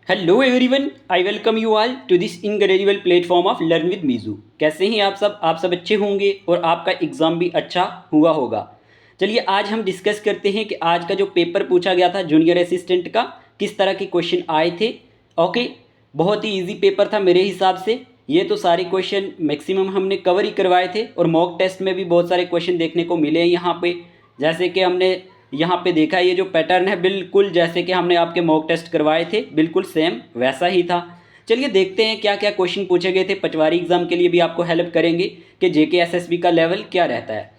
Hello everyone, I welcome you all to this incredible platform of learn with मीजू। कैसे हैं आप सब अच्छे होंगे और आपका एग्ज़ाम भी अच्छा हुआ होगा। चलिए आज हम डिस्कस करते हैं कि आज का जो पेपर पूछा गया था जूनियर असिस्टेंट का, किस तरह के क्वेश्चन आए थे। ओके, बहुत ही इजी पेपर था मेरे हिसाब से। ये तो सारे क्वेश्चन मैक्सिमम हमने कवर ही करवाए थे और मॉक टेस्ट में भी बहुत सारे क्वेश्चन देखने को मिले हैं यहाँ पे। जैसे कि हमने यहाँ पे देखा, ये जो पैटर्न है बिल्कुल जैसे कि हमने आपके मॉक टेस्ट करवाए थे, बिल्कुल सेम वैसा ही था। चलिए देखते हैं क्या क्या क्वेश्चन पूछे गए थे। पटवारी एग्जाम के लिए भी आपको हेल्प करेंगे कि जेके एसएसबी का लेवल क्या रहता है।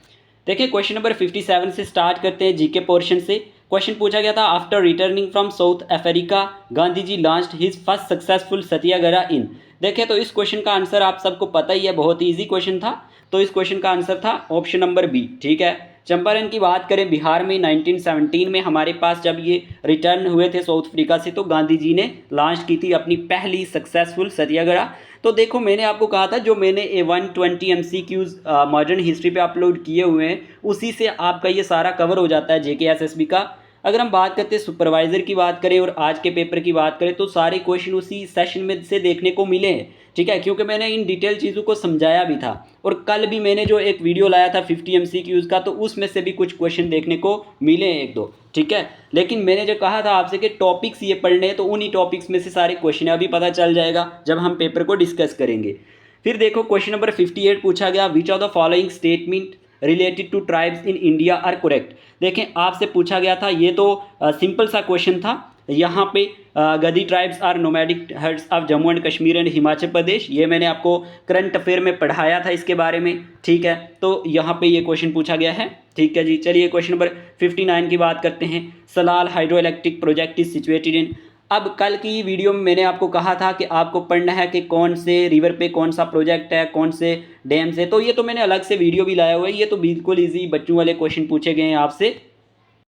देखिए क्वेश्चन नंबर 57 से स्टार्ट करते हैं जीके पोर्शन से। क्वेश्चन पूछा गया था, after returning from South Africa Gandhi ji launched his first successful satyagraha in. देखिए तो इस क्वेश्चन का आंसर आप सबको पता ही है, बहुत ही ईजी क्वेश्चन था। तो इस क्वेश्चन का आंसर था ऑप्शन नंबर बी। ठीक है, चंपारण की बात करें बिहार में 1917 में हमारे पास जब ये रिटर्न हुए थे साउथ अफ्रीका से, तो गांधी जी ने लॉन्च की थी अपनी पहली सक्सेसफुल सत्याग्रह। तो देखो मैंने आपको कहा था जो मैंने A120 MCQs मॉडर्न हिस्ट्री पे अपलोड किए हुए हैं, उसी से आपका ये सारा कवर हो जाता है जेके एसएसबी का। अगर हम बात करते हैं सुपरवाइज़र की बात करें और आज के पेपर की बात करें, तो सारे क्वेश्चन उसी सेशन में से देखने को मिले हैं। ठीक है, क्योंकि मैंने इन डिटेल चीज़ों को समझाया भी था और कल भी मैंने जो एक वीडियो लाया था 50 MCQs का, तो उसमें से भी कुछ क्वेश्चन देखने को मिले हैं एक दो। ठीक है, लेकिन मैंने जो कहा था आपसे कि टॉपिक्स ये पढ़ने हैं, तो उन्हीं टॉपिक्स में से सारे क्वेश्चन अभी पता चल जाएगा जब हम पेपर को डिस्कस करेंगे। फिर देखो क्वेश्चन नंबर 58 पूछा गया, which of the following statement related to tribes in India are correct. देखें आपसे पूछा गया था, ये तो सिंपल सा क्वेश्चन था। यहाँ पे Gaddi tribes are nomadic herds of Jammu and Kashmir and Himachal Pradesh, ये मैंने आपको करंट अफेयर में पढ़ाया था इसके बारे में। ठीक है, तो यहाँ पे ये क्वेश्चन पूछा गया है। ठीक है जी, चलिए क्वेश्चन नंबर 59 की बात करते हैं। Salal hydro electric project is situated इन। अब कल की वीडियो में मैंने आपको कहा था कि आपको पढ़ना है कि कौन से रिवर पे कौन सा प्रोजेक्ट है, कौन से डैम से, तो ये तो मैंने अलग से वीडियो भी लाया हुआ है। ये तो बिल्कुल इजी बच्चों वाले क्वेश्चन पूछे गए हैं आपसे।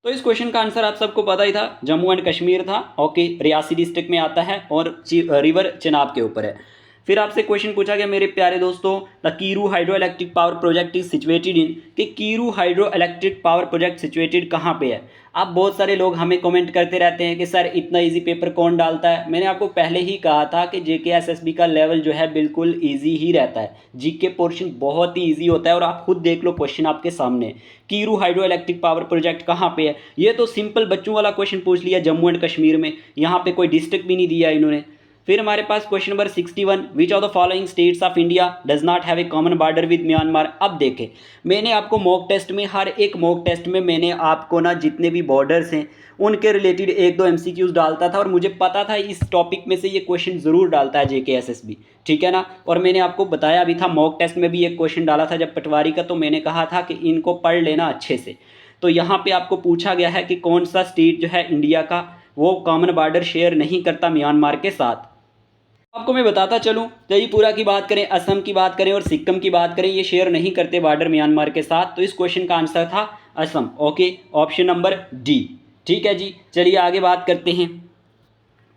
तो इस क्वेश्चन का आंसर आप सबको पता ही था, जम्मू एंड कश्मीर था। ओके, रियासी डिस्ट्रिक्ट में आता है और रिवर चिनाब के ऊपर है। फिर आपसे क्वेश्चन पूछा गया मेरे प्यारे दोस्तों, the Kiru hydro electric power project is situated in, कि Kiru hydro electric power project situated कहाँ पे है। अब बहुत सारे लोग हमें कमेंट करते रहते हैं कि सर इतना इजी पेपर कौन डालता है। मैंने आपको पहले ही कहा था कि जेके एसएसबी का लेवल जो है बिल्कुल इजी ही रहता है। जीके पोर्शन बहुत ही इजी होता है और आप खुद देख लो क्वेश्चन आपके सामने। Kiru hydro electric power project कहाँ पे है, ये तो सिंपल बच्चों वाला क्वेश्चन पूछ लिया, जम्मू एंड कश्मीर में। यहाँ पे कोई डिस्ट्रिक्ट भी नहीं दिया इन्होंने। फिर हमारे पास question number 61, which of the following states of India does not have a common border with Myanmar. अब देखें मैंने आपको मॉक टेस्ट में, हर एक मॉक टेस्ट में मैंने आपको ना जितने भी बॉर्डर्स हैं उनके रिलेटेड एक दो एमसीक्यूज डालता था और मुझे पता था इस टॉपिक में से ये क्वेश्चन ज़रूर डालता है जेके एसएसबी। ठीक है ना, और मैंने आपको बताया भी था, मॉक टेस्ट में भी एक क्वेश्चन डाला था जब पटवारी का, तो मैंने कहा था कि इनको पढ़ लेना अच्छे से। तो यहाँ पे आपको पूछा गया है कि कौन सा स्टेट जो है इंडिया का वो कॉमन बॉर्डर शेयर नहीं करता म्यांमार के साथ। आपको मैं बताता चलूं, त्रिपुरा की बात करें, असम की बात करें और सिक्किम की बात करें, ये शेयर नहीं करते बॉर्डर म्यांमार के साथ। तो इस क्वेश्चन का आंसर था Assam. Okay, option number D. ठीक है जी, चलिए आगे बात करते हैं।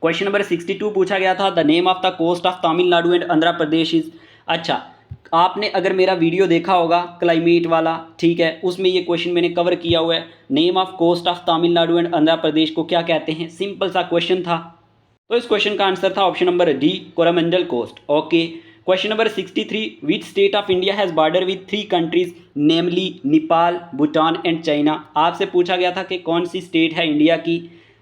क्वेश्चन नंबर 62 पूछा गया था, the name of the coast of Tamil Nadu and Andhra Pradesh is. अच्छा, आपने अगर मेरा वीडियो देखा होगा क्लाइमेट वाला, ठीक है, उसमें ये क्वेश्चन मैंने कवर किया हुआ है। Name of coast of Tamil Nadu and Andhra Pradesh को क्या कहते हैं, सिंपल सा क्वेश्चन था। तो इस क्वेश्चन का आंसर था option number D, Coromandel coast. Okay, question number 63, which state of India has border with 3 countries namely Nepal, Bhutan and China. आपसे पूछा गया था कि कौन सी स्टेट है इंडिया की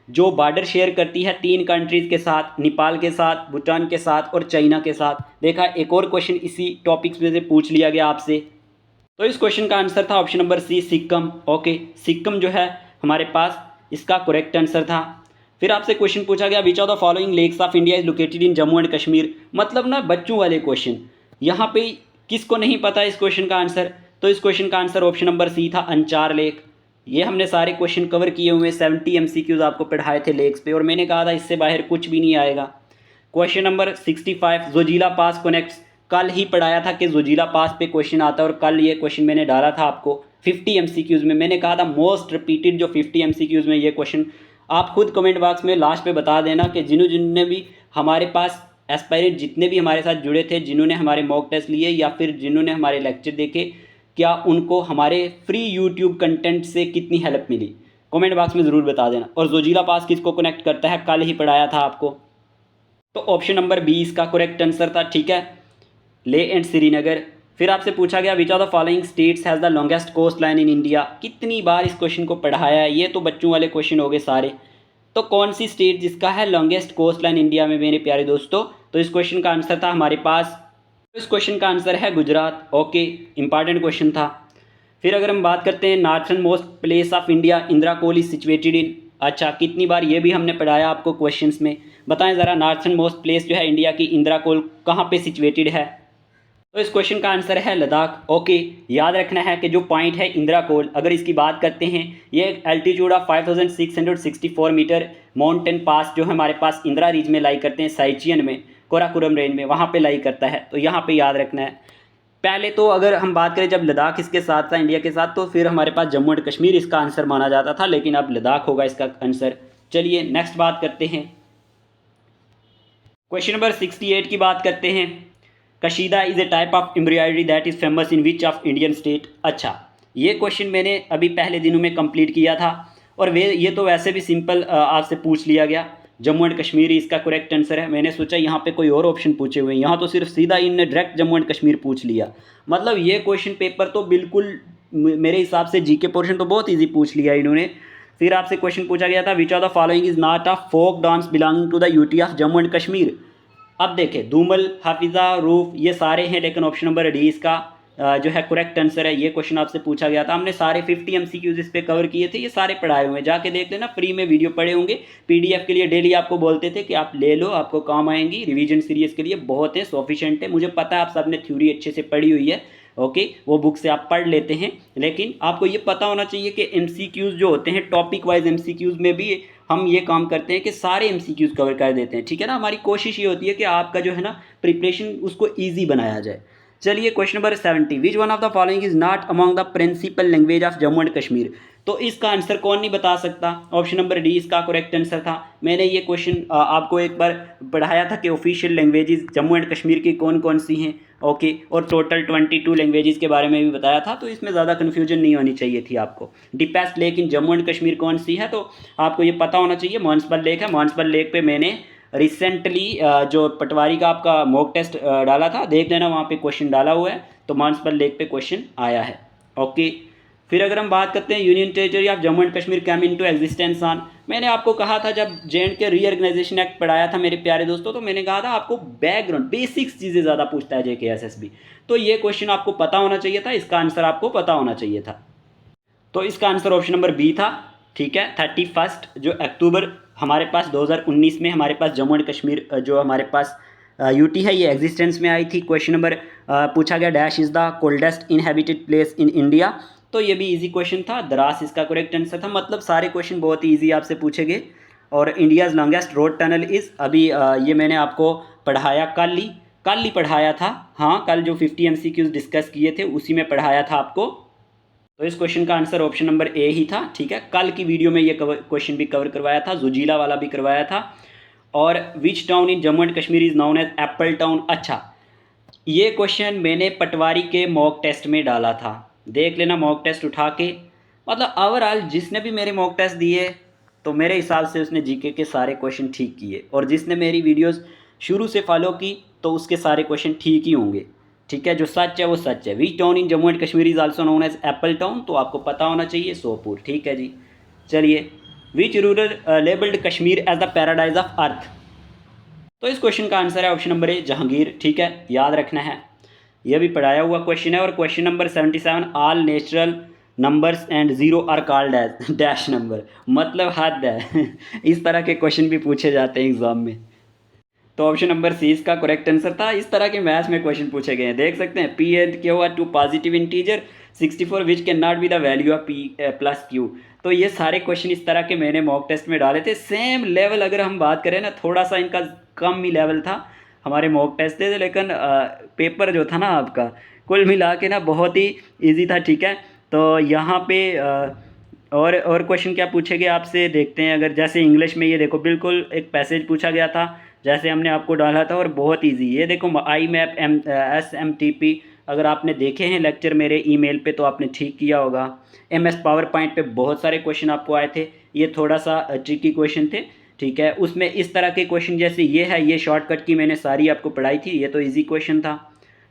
जो बॉर्डर शेयर करती है 3 कंट्रीज़ के साथ, नेपाल के साथ, भूटान के साथ और चाइना के साथ। देखा, एक और क्वेश्चन इसी टॉपिक्स में से पूछ लिया गया आपसे। तो इस क्वेश्चन का आंसर था option number C, Sikkim. Okay, Sikkim जो है हमारे पास इसका करेक्ट आंसर था। फिर आपसे क्वेश्चन पूछा गया, which of the following lakes of India is located in Jammu and Kashmir. मतलब ना बच्चों वाले क्वेश्चन, यहाँ पे किसको नहीं पता इस क्वेश्चन का आंसर। तो इस क्वेश्चन का आंसर ऑप्शन नंबर सी था, अंचार लेक। ये हमने सारे क्वेश्चन कवर किए हुए, 70 एमसीक्यूज आपको पढ़ाए थे लेक्स पे, और मैंने कहा था इससे बाहर कुछ भी नहीं आएगा। क्वेश्चन नंबर 65, जोजिला पास कनेक्ट्स। कल ही पढ़ाया था कि जोजिला पास पे क्वेश्चन आता है और कल ये क्वेश्चन मैंने डाला था आपको 50 एमसीक्यूज में। मैंने कहा था मोस्ट रिपीटेड जो 50 एमसीक्यूज में ये क्वेश्चन। आप खुद कमेंट बॉक्स में लास्ट पे बता देना कि जिन्होंने भी हमारे पास एस्पायरेंट जितने भी हमारे साथ जुड़े थे, जिन्होंने हमारे मॉक टेस्ट लिए या फिर जिन्होंने हमारे लेक्चर देखे, क्या उनको हमारे फ्री यूट्यूब कंटेंट से कितनी हेल्प मिली। कमेंट बॉक्स में ज़रूर बता देना। और जोजिला पास किसको कनेक्ट करता है, कल ही पढ़ाया था आपको। तो ऑप्शन नंबर बी इसका करेक्ट आंसर था, ठीक है, ले एंड श्रीनगर। फिर आपसे पूछा गया which of the following states has the longest coast line in India. कितनी बार इस क्वेश्चन को पढ़ाया है, ये तो बच्चों वाले क्वेश्चन हो गए सारे। तो कौन सी स्टेट जिसका है लॉन्गेस्ट कोस्ट लाइन इंडिया में मेरे प्यारे दोस्तों, तो इस क्वेश्चन का आंसर था हमारे पास, इस क्वेश्चन का आंसर है गुजरात। ओके, इंपॉर्टेंट क्वेश्चन था। फिर अगर हम बात करते हैं northern most place of India Indira col is situated in. अच्छा, कितनी बार ये भी हमने पढ़ाया आपको क्वेश्चंस में, बताएं ज़रा नॉर्थर्न मोस्ट प्लेस जो है इंडिया की इंदिरा कोल कहाँ पे सिचुएटेड है। तो इस क्वेश्चन का आंसर है लद्दाख। ओके, याद रखना है कि जो पॉइंट है इंदिरा कोल, अगर इसकी बात करते हैं, ये altitude of 5664 meter mountain pass जो है हमारे पास इंदिरा रीज में लाई करते हैं, साइचियन में, कोराकोरम रेंज में, वहाँ पे लाई करता है। तो यहाँ पे याद रखना है। पहले तो अगर हम बात करें जब लद्दाख इसके साथ था इंडिया के साथ, तो फिर हमारे पास जम्मू एंड कश्मीर इसका आंसर माना जाता था, लेकिन अब लद्दाख होगा इसका आंसर। चलिए नेक्स्ट बात करते हैं, क्वेश्चन नंबर 68 की बात करते हैं। Kashida is a type of embroidery that is famous in which of Indian state. अच्छा, ये क्वेश्चन मैंने अभी पहले दिनों में कंप्लीट किया था, और ये तो वैसे भी सिंपल आपसे पूछ लिया गया, जम्मू एंड कश्मीर इसका करेक्ट आंसर है। मैंने सोचा यहाँ पे कोई और ऑप्शन पूछे हुए हैं, यहाँ तो सिर्फ सीधा इनने डायरेक्ट जम्मू एंड कश्मीर पूछ लिया। मतलब ये क्वेश्चन पेपर तो बिल्कुल मेरे हिसाब से जीके पोर्शन तो बहुत ईजी पूछ लिया इन्होंने। फिर आपसे क्वेश्चन पूछा गया था which of the following is not a folk dance belonging to the UT of Jammu and Kashmir. अब देखें, धूमल, हाफिज़ा, रूफ, ये सारे हैं, लेकिन ऑप्शन नंबर डी इसका जो है करेक्ट आंसर है। ये क्वेश्चन आपसे पूछा गया था, हमने सारे 50 MCQs इस पे कवर किए थे, ये सारे पढ़ाए हुए हैं, जाके देख लेना, फ्री में वीडियो पढ़े होंगे। PDF के लिए डेली आपको बोलते थे कि आप ले लो, आपको काम आएंगी। रिवीजन सीरीज़ के लिए बहुत है, सॉफिशेंट है। मुझे पता है आप सब ने थ्योरी अच्छे से पढ़ी हुई है, ओके, वो बुक से आप पढ़ लेते हैं, लेकिन आपको ये पता होना चाहिए कि MCQs जो होते हैं, टॉपिक वाइज MCQs में भी हम ये काम करते हैं कि सारे MCQs कवर कर देते हैं, ठीक है ना। हमारी कोशिश ये होती है कि आपका जो है ना प्रिपरेशन उसको ईजी बनाया जाए। चलिए question number 70, which one of the following is not among the principal language of Jammu and Kashmir. तो इसका आंसर कौन नहीं बता सकता, ऑप्शन नंबर डी इसका करेक्ट आंसर था। मैंने ये क्वेश्चन आपको एक बार पढ़ाया था कि official languages Jammu and Kashmir की कौन कौन सी हैं, ओके, और टोटल 22 लैंग्वेजेस के बारे में भी बताया था, तो इसमें ज़्यादा कन्फ्यूजन नहीं होनी चाहिए थी आपको। Deepest lake in Jammu and Kashmir कौन सी है, तो आपको ये पता होना चाहिए, मानसबल लेक है। मानसबल लेक पे मैंने रिसेंटली जो पटवारी का आपका मॉक टेस्ट डाला था, देख लेना, वहाँ पे क्वेश्चन डाला हुआ है, तो मानसबल लेक पे क्वेश्चन आया है, ओके। फिर अगर हम बात करते हैं union territory of Jammu and Kashmir came into existence on, मैंने आपको कहा था जब JNK रीऑर्गेनाइजेशन एक्ट पढ़ाया था मेरे प्यारे दोस्तों, तो मैंने कहा था आपको बैकग्राउंड बेसिक्स चीज़ें ज़्यादा पूछता है JKSSB, तो ये क्वेश्चन आपको पता होना चाहिए था, इसका आंसर आपको पता होना चाहिए था। तो इसका आंसर ऑप्शन नंबर बी था, ठीक है। 31 जो अक्टूबर हमारे पास 2019 में हमारे पास जम्मू एंड कश्मीर जो हमारे पास यूटी है, ये एग्जिस्टेंस में आई थी। क्वेश्चन नंबर पूछा गया dash is the coldest inhabited place in India, तो ये भी इजी क्वेश्चन था, द्रास इसका करेक्ट आंसर था। मतलब सारे क्वेश्चन बहुत ही ईजी आपसे पूछे गए। और India's longest road tunnel is, अभी ये मैंने आपको पढ़ाया कल ही पढ़ाया था, हाँ, कल जो 50 MCQs डिस्कस किए थे उसी में पढ़ाया था आपको। तो इस क्वेश्चन का आंसर ऑप्शन नंबर ए ही था, ठीक है। कल की वीडियो में ये क्वेश्चन भी कवर करवाया था, जुजीला वाला भी करवाया था। और which town in Jammu and Kashmir is known as apple town. अच्छा, ये क्वेश्चन मैंने पटवारी के मॉक टेस्ट में डाला था, देख लेना मॉक टेस्ट उठा के। मतलब ओवरऑल जिसने भी मेरे मॉक टेस्ट दिए, तो मेरे हिसाब से उसने जीके के सारे क्वेश्चन ठीक किए, और जिसने मेरी वीडियोस शुरू से फॉलो की तो उसके सारे क्वेश्चन ठीक ही होंगे, ठीक है। जो सच है वो सच है। Which town in Jammu and Kashmir is also known as apple town, तो आपको पता होना चाहिए सोपुर, ठीक है जी। चलिए, which rural labelled Kashmir as the paradise of earth, तो इस क्वेश्चन का आंसर है ऑप्शन नंबर ए जहांगीर, ठीक है, याद रखना है, यह भी पढ़ाया हुआ क्वेश्चन है। और question number 77, all natural numbers and zero are called as dash number, मतलब हद है इस तरह के क्वेश्चन भी पूछे जाते हैं एग्जाम में। तो ऑप्शन नंबर सी इसका करेक्ट आंसर था। इस तरह के मैथ्स में क्वेश्चन पूछे गए हैं, देख सकते हैं। P and Q are two positive integer 64 which can not be the value of P plus Q। तो ये सारे क्वेश्चन इस तरह के मैंने मॉक टेस्ट में डाले थे। सेम लेवल अगर हम बात करें ना, थोड़ा सा इनका कम ही लेवल था, हमारे मॉक टेस्ट थे, लेकिन पेपर जो था ना आपका कुल मिला के ना बहुत ही ईजी था, ठीक है। तो यहाँ पे और क्वेश्चन क्या पूछे गए आपसे, देखते हैं। अगर जैसे इंग्लिश में ये देखो, बिल्कुल एक पैसेज पूछा गया था जैसे हमने आपको डाला था, और बहुत इजी। ये देखो IMAP SMTP, अगर आपने देखे हैं लेक्चर मेरे ईमेल पे तो आपने ठीक किया होगा। MS पावर पॉइंट पे बहुत सारे क्वेश्चन आपको आए थे, ये थोड़ा सा ट्रिकी क्वेश्चन थे, ठीक है। उसमें इस तरह के क्वेश्चन जैसे ये है, ये शॉर्टकट की मैंने सारी आपको पढ़ाई थी, ये तो इजी क्वेश्चन था।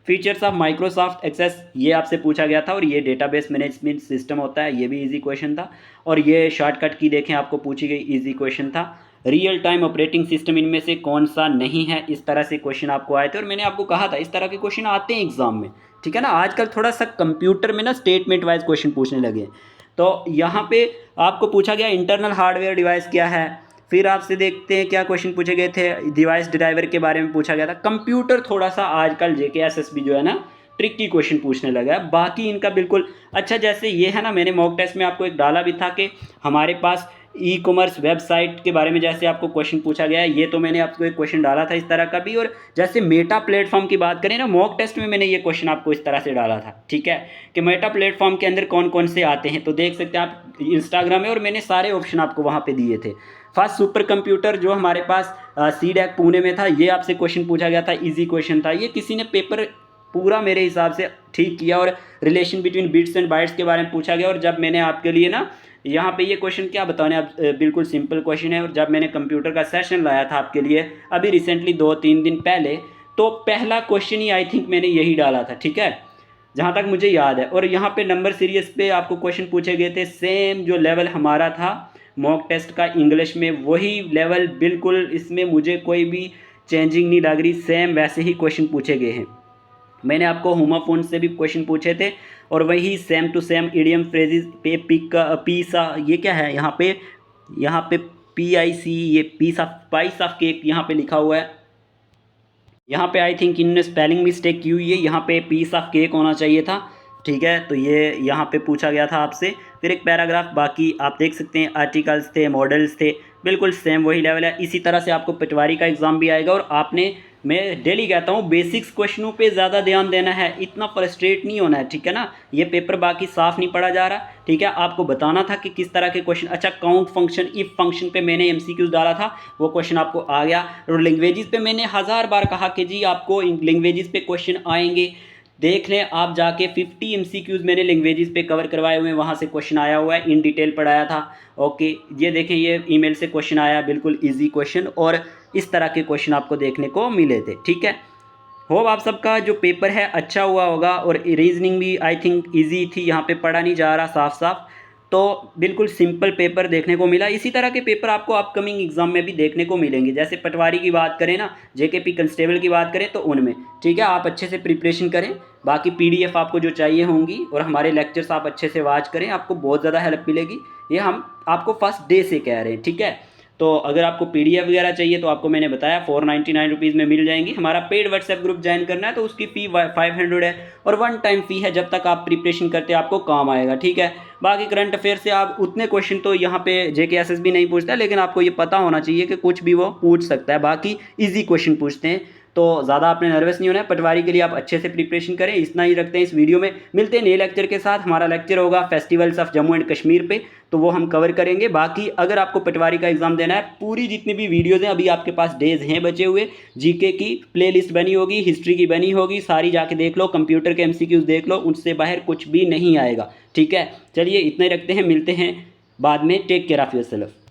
फीचर्स ऑफ माइक्रोसॉफ्ट एक्सेस ये आपसे पूछा गया था, और ये डेटाबेस मैनेजमेंट सिस्टम होता है, ये भी इजी क्वेश्चन था। और ये शॉर्टकट की देखें आपको पूछी गई, इजी क्वेश्चन था। रियल टाइम ऑपरेटिंग सिस्टम इनमें से कौन सा नहीं है, इस तरह से क्वेश्चन आपको आए थे, और मैंने आपको कहा था इस तरह के क्वेश्चन आते हैं एग्जाम में, ठीक है ना। आजकल थोड़ा सा कंप्यूटर में ना स्टेटमेंट वाइज क्वेश्चन पूछने लगे हैं। तो यहाँ पे आपको पूछा गया इंटरनल हार्डवेयर डिवाइस क्या है। फिर आपसे देखते हैं क्या क्वेश्चन पूछे गए थे, डिवाइस ड्राइवर के बारे में पूछा गया था। कंप्यूटर थोड़ा सा आजकल JKSSB जो है ना ट्रिकी क्वेश्चन पूछने लगा है, बाकी इनका बिल्कुल अच्छा। जैसे ये है ना, मैंने मॉक टेस्ट में आपको एक डाला भी था कि हमारे पास ई-कॉमर्स वेबसाइट के बारे में जैसे आपको क्वेश्चन पूछा गया है, ये तो मैंने आपको एक क्वेश्चन डाला था इस तरह का भी। और जैसे मेटा प्लेटफॉर्म की बात करें ना, मॉक टेस्ट में मैंने ये क्वेश्चन आपको इस तरह से डाला था, ठीक है, कि मेटा प्लेटफॉर्म के अंदर कौन कौन से आते हैं। तो देख सकते हैं आप इंस्टाग्राम में, और मैंने सारे ऑप्शन आपको वहाँ पे दिए थे। फर्स्ट सुपर कंप्यूटर जो हमारे पास CDAC पुणे में था, ये आपसे क्वेश्चन पूछा गया था, ईजी क्वेश्चन था। ये किसी ने पेपर पूरा मेरे हिसाब से ठीक किया, और relation between bits and bytes के बारे में पूछा गया। और जब मैंने आपके लिए ना यहाँ पे ये क्वेश्चन क्या बताने, आप बिल्कुल सिंपल क्वेश्चन है, और जब मैंने कंप्यूटर का सेशन लाया था आपके लिए अभी रिसेंटली 2-3 दिन पहले, तो पहला क्वेश्चन ही आई थिंक मैंने यही डाला था, ठीक है, जहाँ तक मुझे याद है। और यहाँ पे नंबर सीरीज पे आपको क्वेश्चन पूछे गए थे, सेम जो लेवल हमारा था मॉक टेस्ट का इंग्लिश में, वही लेवल बिल्कुल, इसमें मुझे कोई भी चेंजिंग नहीं लग रही, सेम वैसे ही क्वेश्चन पूछे गए हैं। मैंने आपको होमोफोन से भी क्वेश्चन पूछे थे, और वही same to same idiom phrases पे पीसा, ये क्या है यहाँ पे PIC, ये पीस ऑफ केक यहाँ पे लिखा हुआ है। यहाँ पे आई थिंक इनने स्पेलिंग मिस्टेक की हुई है, यहाँ पे पीस ऑफ केक होना चाहिए था, ठीक है। तो ये यहाँ पे पूछा गया था आपसे। फिर एक पैराग्राफ, बाकी आप देख सकते हैं आर्टिकल्स थे, मॉडल्स थे, बिल्कुल सेम वही लेवल है। इसी तरह से आपको पटवारी का एग्ज़ाम भी आएगा, और आपने, मैं डेली कहता हूँ, बेसिक्स क्वेश्चनों पे ज़्यादा ध्यान देना है, इतना फ्रस्ट्रेट नहीं होना है, ठीक है ना। ये पेपर बाकी साफ़ नहीं पढ़ा जा रहा, ठीक है। आपको बताना था कि किस तरह के क्वेश्चन, अच्छा काउंट फंक्शन, इफ फंक्शन पे मैंने MCQs डाला था, वो क्वेश्चन आपको आ गया। और लैंग्वेजेस पे मैंने 1000 बार कहा कि जी आपको लैंग्वेजेस पे क्वेश्चन आएंगे, देख लें आप जाके 50 MCQs मैंने लैंग्वेजेस पे कवर करवाए हुए हैं, वहाँ से क्वेश्चन आया हुआ है, इन डिटेल पढ़ाया था। ओके, ये देखें, ये ईमेल से क्वेश्चन आया, बिल्कुल इजी क्वेश्चन, और इस तरह के क्वेश्चन आपको देखने को मिले थे, ठीक है। होप आप सबका जो पेपर है अच्छा हुआ होगा, और रीजनिंग भी आई थिंक ईजी थी, यहाँ पे पढ़ा नहीं जा रहा साफ साफ, तो बिल्कुल सिंपल पेपर देखने को मिला। इसी तरह के पेपर आपको अपकमिंग एग्जाम में भी देखने को मिलेंगे। जैसे पटवारी की बात करें ना, JKP कांस्टेबल की बात करें, तो उनमें, ठीक है, आप अच्छे से प्रिपरेशन करें। बाकी PDF आपको जो चाहिए होंगी, और हमारे लेक्चर्स आप अच्छे से वॉच करें, आपको बहुत ज़्यादा हेल्प मिलेगी। ये हम आपको फर्स्ट डे से कह रहे हैं, ठीक है। तो अगर आपको PDF वगैरह चाहिए तो आपको मैंने बताया 499 रुपीज़ में मिल जाएंगी। हमारा पेड व्हाट्सएप ग्रुप ज्वाइन करना है तो उसकी फ़ी 500 है, और 1 टाइम फ़ी है, जब तक आप प्रिपरेशन करते हैं आपको काम आएगा, ठीक है। बाकी करंट अफेयर से आप उतने क्वेश्चन तो यहाँ पे JKSSB नहीं पूछता, लेकिन आपको ये पता होना चाहिए कि कुछ भी वो पूछ सकता है, बाकी ईजी क्वेश्चन पूछते हैं। तो ज़्यादा आपने नर्वस नहीं होना है, पटवारी के लिए आप अच्छे से प्रिपरेशन करें। इतना ही रखते हैं इस वीडियो में, मिलते हैं नए लेक्चर के साथ। हमारा लेक्चर होगा festivals of Jammu and Kashmir पे, तो वो हम कवर करेंगे। बाकी अगर आपको पटवारी का एग्जाम देना है, पूरी जितनी भी वीडियोज़ हैं, अभी आपके पास डेज हैं बचे हुए, GK की प्लेलिस्ट बनी होगी, हिस्ट्री की बनी होगी, सारी जाके देख लो, कंप्यूटर के MCQs देख लो, उनसे बाहर कुछ भी नहीं आएगा, ठीक है। चलिए इतना ही रखते हैं, मिलते हैं बाद में। Take care of yourself.